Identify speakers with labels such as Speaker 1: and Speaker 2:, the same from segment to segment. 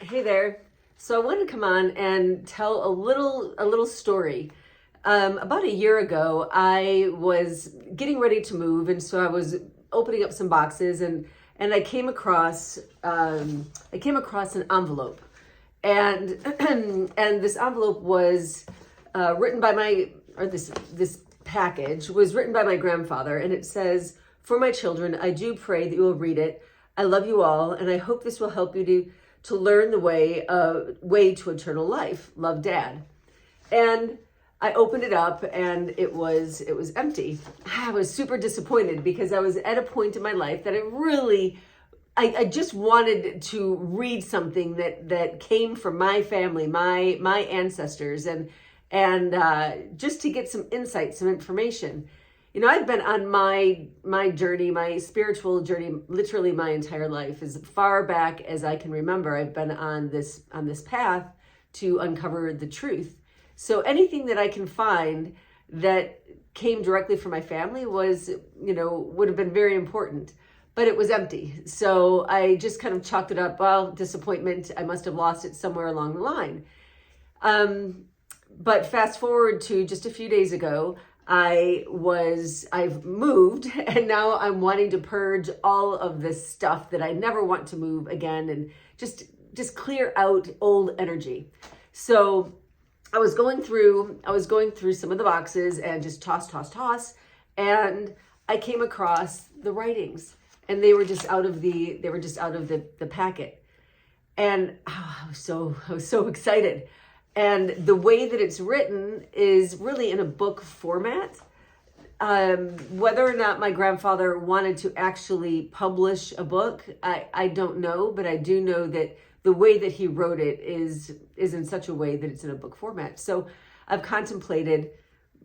Speaker 1: Hey there. So I wanted to come on and tell a little story. About a year ago, I was getting ready to move, and so I was opening up some boxes, and I came across an envelope, and and this envelope was written by my or this package was written by my grandfather, and it says, "For my children, I do pray that you will read it. I love you all, and I hope this will help you to learn the way to eternal life. Love, Dad." And I opened it up, and it was empty. I was super disappointed because I was at a point in my life that I just wanted to read something that came from my family, my ancestors, and just to get some insight, some information. I've been on my journey, my spiritual journey, literally my entire life. As far back as I can remember, I've been on this path to uncover the truth. So anything that I can find that came directly from my family would have been very important, but it was empty. So I just kind of chalked it up, well, disappointment. I must have lost it somewhere along the line. But fast forward to just a few days ago, I've moved, and now I'm wanting to purge all of this stuff that I never want to move again, and just clear out old energy. So I was going through some of the boxes and just toss, and I came across the writings, and they were just out of the packet. And I was so excited. And the way that it's written is really in a book format. Whether or not my grandfather wanted to actually publish a book, I don't know, but I do know that the way that he wrote it is in such a way that it's in a book format. So I've contemplated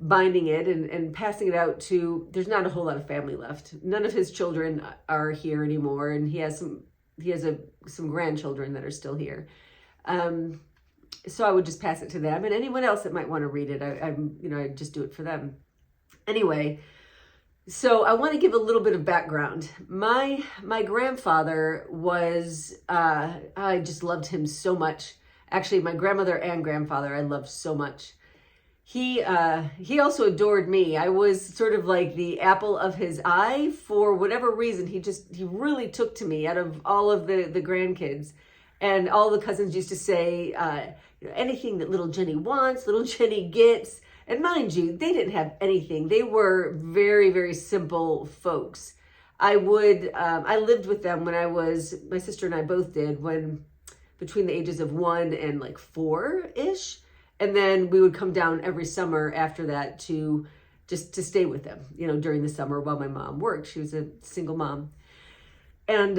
Speaker 1: binding it and passing it out to, there's not a whole lot of family left. None of his children are here anymore, and he has some grandchildren that are still here. So I would just pass it to them, and anyone else that might want to read it, I just do it for them. Anyway, so I want to give a little bit of background. My grandfather was, I just loved him so much. Actually, my grandmother and grandfather I loved so much. He also adored me. I was sort of like the apple of his eye. For whatever reason, he really took to me out of all of the grandkids. And all the cousins used to say, anything that little Jenny wants, little Jenny gets. And mind you, they didn't have anything. They were very, very simple folks. I lived with them my sister and I both did, when between the ages of 1 and like 4-ish. And then we would come down every summer after that to stay with them, during the summer while my mom worked. She was a single mom. And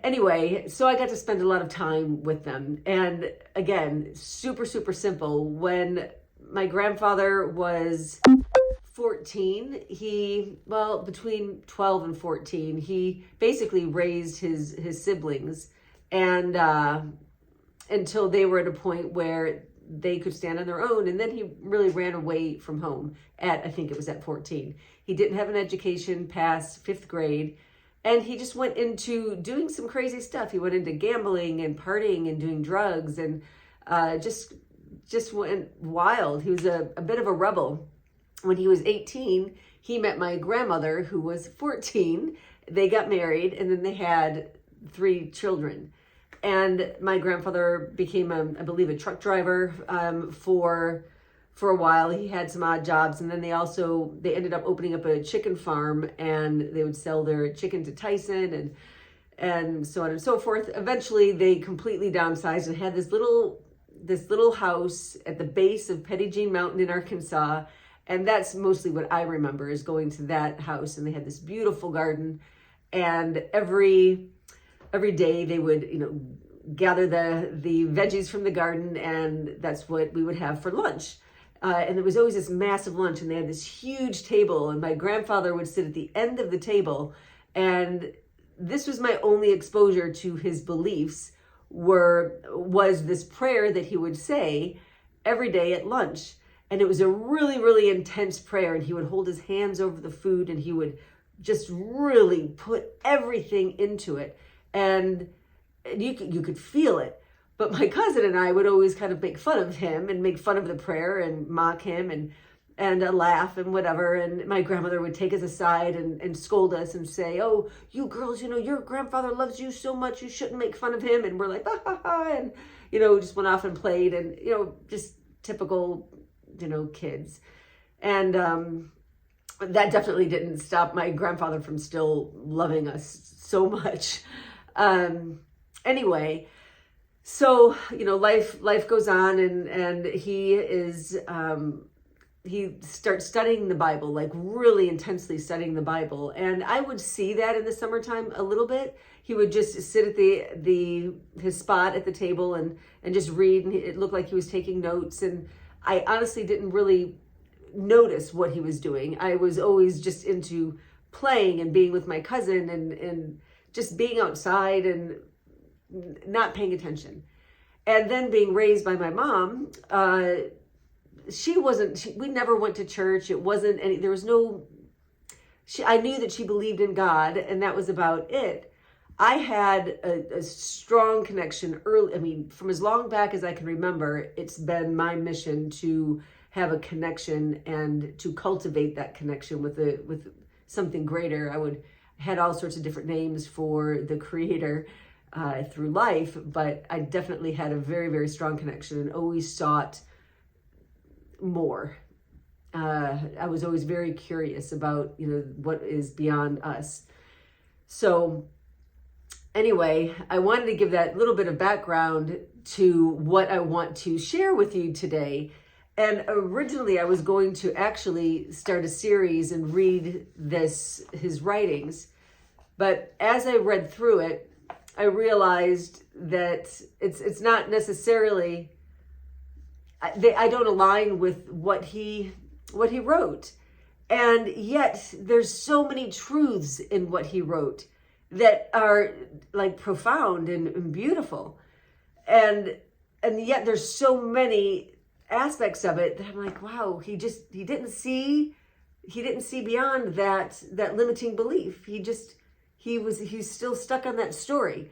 Speaker 1: anyway, so I got to spend a lot of time with them. And again, super, super simple. When my grandfather was 14, between 12 and 14, he basically raised his siblings, and until they were at a point where they could stand on their own. And then he really ran away from home I think it was at 14. He didn't have an education past 5th grade. And he just went into doing some crazy stuff. He went into gambling and partying and doing drugs, and just went wild. He was a bit of a rebel. When he was 18, he met my grandmother, who was 14. They got married, and then they had 3 children. And my grandfather became, I believe, a truck driver for a while. He had some odd jobs, and then they ended up opening up a chicken farm, and they would sell their chicken to Tyson and so on and so forth. Eventually they completely downsized and had this little house at the base of Petit Jean Mountain in Arkansas. And that's mostly what I remember, is going to that house. And they had this beautiful garden, and every day they would, gather the veggies from the garden, and that's what we would have for lunch. And there was always this massive lunch, and they had this huge table, and my grandfather would sit at the end of the table. And this was my only exposure to his beliefs, was this prayer that he would say every day at lunch. And it was a really, really intense prayer, and he would hold his hands over the food, and he would just really put everything into it. And you could feel it. But my cousin and I would always kind of make fun of him and make fun of the prayer and mock him and laugh and whatever. And my grandmother would take us aside and scold us and say, "Oh, you girls, your grandfather loves you so much, you shouldn't make fun of him." And we're like, "Ha ha ha," and just went off and played, and just typical kids. And that definitely didn't stop my grandfather from still loving us so much. Anyway, so life goes on, and he starts studying the Bible, like really intensely studying the Bible. And I would see that in the summertime a little bit. He would just sit at his spot at the table and just read, and it looked like he was taking notes. And I honestly didn't really notice what he was doing. I was always just into playing and being with my cousin and just being outside and not paying attention. And then being raised by my mom, we never went to church. It wasn't any, there was no, I knew that she believed in God, and that was about it. I had a strong connection early. From as long back as I can remember, it's been my mission to have a connection and to cultivate that connection with something greater. Had all sorts of different names for the Creator through life, but I definitely had a very, very strong connection and always sought more. I was always very curious about, what is beyond us. So anyway, I wanted to give that little bit of background to what I want to share with you today. And originally I was going to actually start a series and read his writings. But as I read through it, I realized that it's not necessarily, I don't align with what he wrote. And yet there's so many truths in what he wrote that are like profound and beautiful. And yet there's so many aspects of it that I'm like, wow, he didn't see beyond that limiting belief. He's still stuck on that story.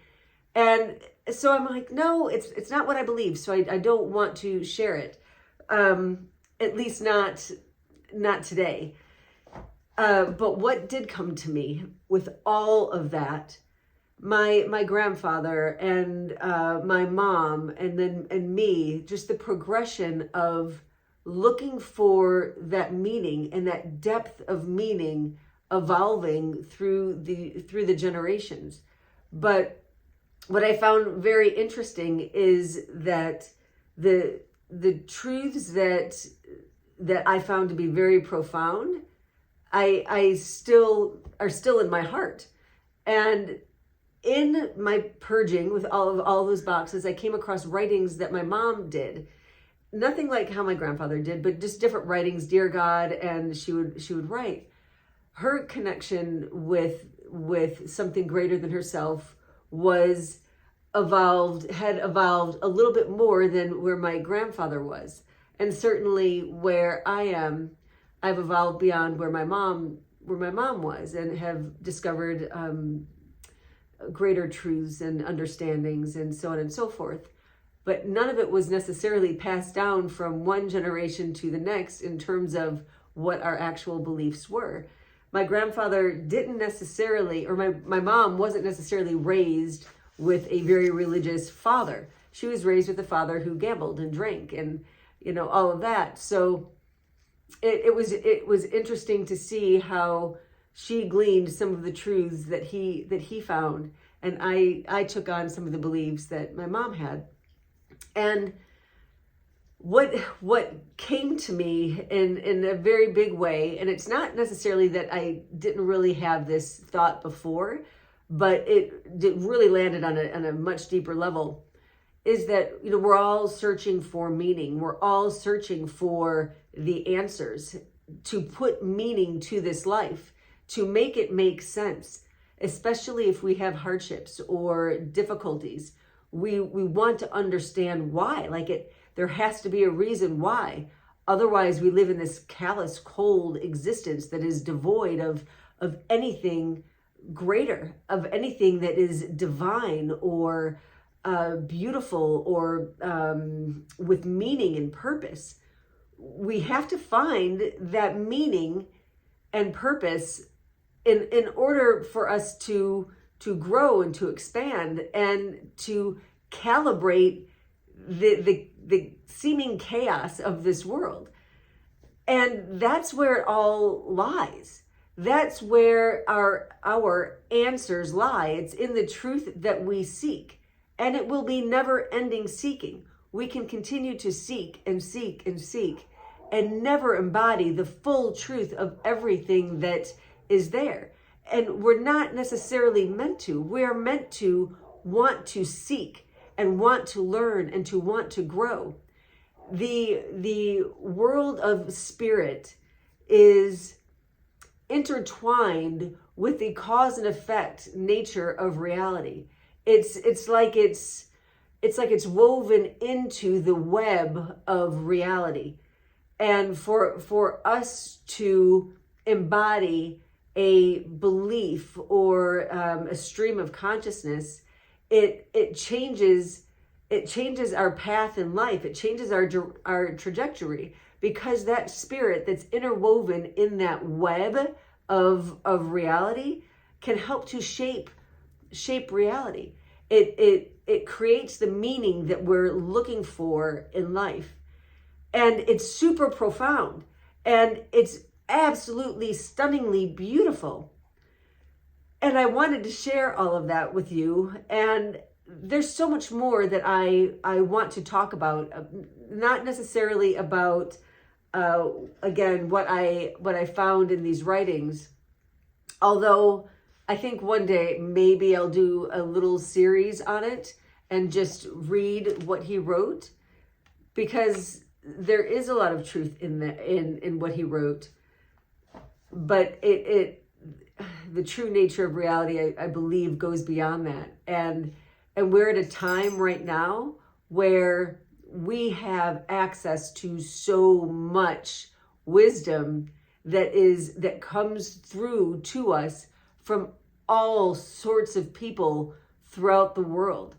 Speaker 1: And so I'm like, no, it's not what I believe. So I don't want to share it. At least not today. But what did come to me with all of that, my grandfather and my mom and me, just the progression of looking for that meaning and that depth of meaning evolving through the generations. But what I found very interesting is that the truths that I found to be very profound, I still are still in my heart. And in my purging with all those boxes, I came across writings that my mom did. Nothing like how my grandfather did, but just different writings, Dear God, and she would write. Her connection with something greater than herself had evolved a little bit more than where my grandfather was. And certainly where I am, I've evolved beyond where my mom was, and have discovered greater truths and understandings and so on and so forth. But none of it was necessarily passed down from one generation to the next in terms of what our actual beliefs were. My grandfather didn't necessarily, or my mom wasn't necessarily raised with a very religious father. She was raised with a father who gambled and drank and, all of that. So it was interesting to see how she gleaned some of the truths that he found, and I took on some of the beliefs that my mom had. And what came to me in a very big way, and it's not necessarily that I didn't really have this thought before, but it really landed on a much deeper level, is that we're all searching for meaning. We're all searching for the answers, to put meaning to this life, to make it make sense, especially if we have hardships or difficulties. We want to understand why. There has to be a reason why. Otherwise, we live in this callous, cold existence that is devoid of anything greater, of anything that is divine or beautiful or with meaning and purpose, we have to find that meaning and purpose in order for us to grow and to expand and to calibrate the seeming chaos of this world. And that's where it all lies. That's where our answers lie. It's in the truth that we seek. And it will be never-ending seeking. We can continue to seek and seek and seek and never embody the full truth of everything that is there. And we're not necessarily meant to. We're meant to want to seek and want to learn and to want to grow. The world of spirit is intertwined with the cause and effect nature of reality. It's like it's woven into the web of reality. And for us to embody a belief or a stream of consciousness, it changes our path in life. It changes our trajectory, because that spirit that's interwoven in that web of reality can help to shape reality. It creates the meaning that we're looking for in life. And it's super profound, and it's absolutely stunningly beautiful. And I wanted to share all of that with you. And there's so much more that I want to talk about, not necessarily about, again, what I found in these writings, although I think one day maybe I'll do a little series on it and just read what he wrote, because there is a lot of truth in what he wrote. But the true nature of reality, I believe, goes beyond that. And we're at a time right now where we have access to so much wisdom that comes through to us from all sorts of people throughout the world.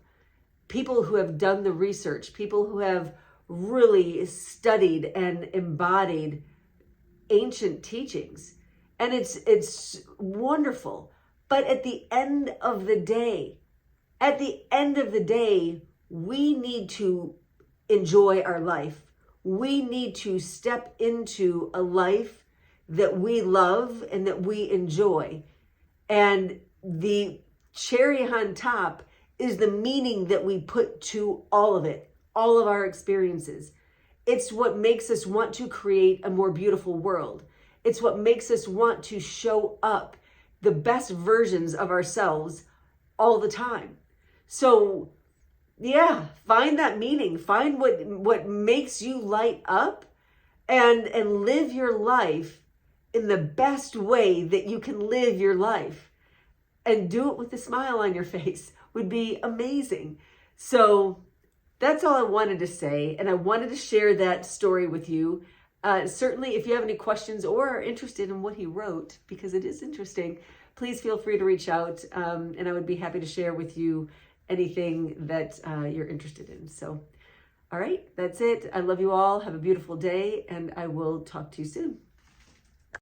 Speaker 1: People who have done the research, people who have really studied and embodied ancient teachings. And it's wonderful. But at the end of the day, we need to enjoy our life. We need to step into a life that we love and that we enjoy. And the cherry on top is the meaning that we put to all of it, all of our experiences. It's what makes us want to create a more beautiful world. It's what makes us want to show up the best versions of ourselves all the time. So yeah, find that meaning, find what makes you light up, and live your life in the best way that you can live your life. And do it with a smile on your face would be amazing. So that's all I wanted to say. And I wanted to share that story with you. Certainly, if you have any questions or are interested in what he wrote, because it is interesting, please feel free to reach out. And I would be happy to share with you anything that you're interested in. So, all right, that's it. I love you all. Have a beautiful day, and I will talk to you soon.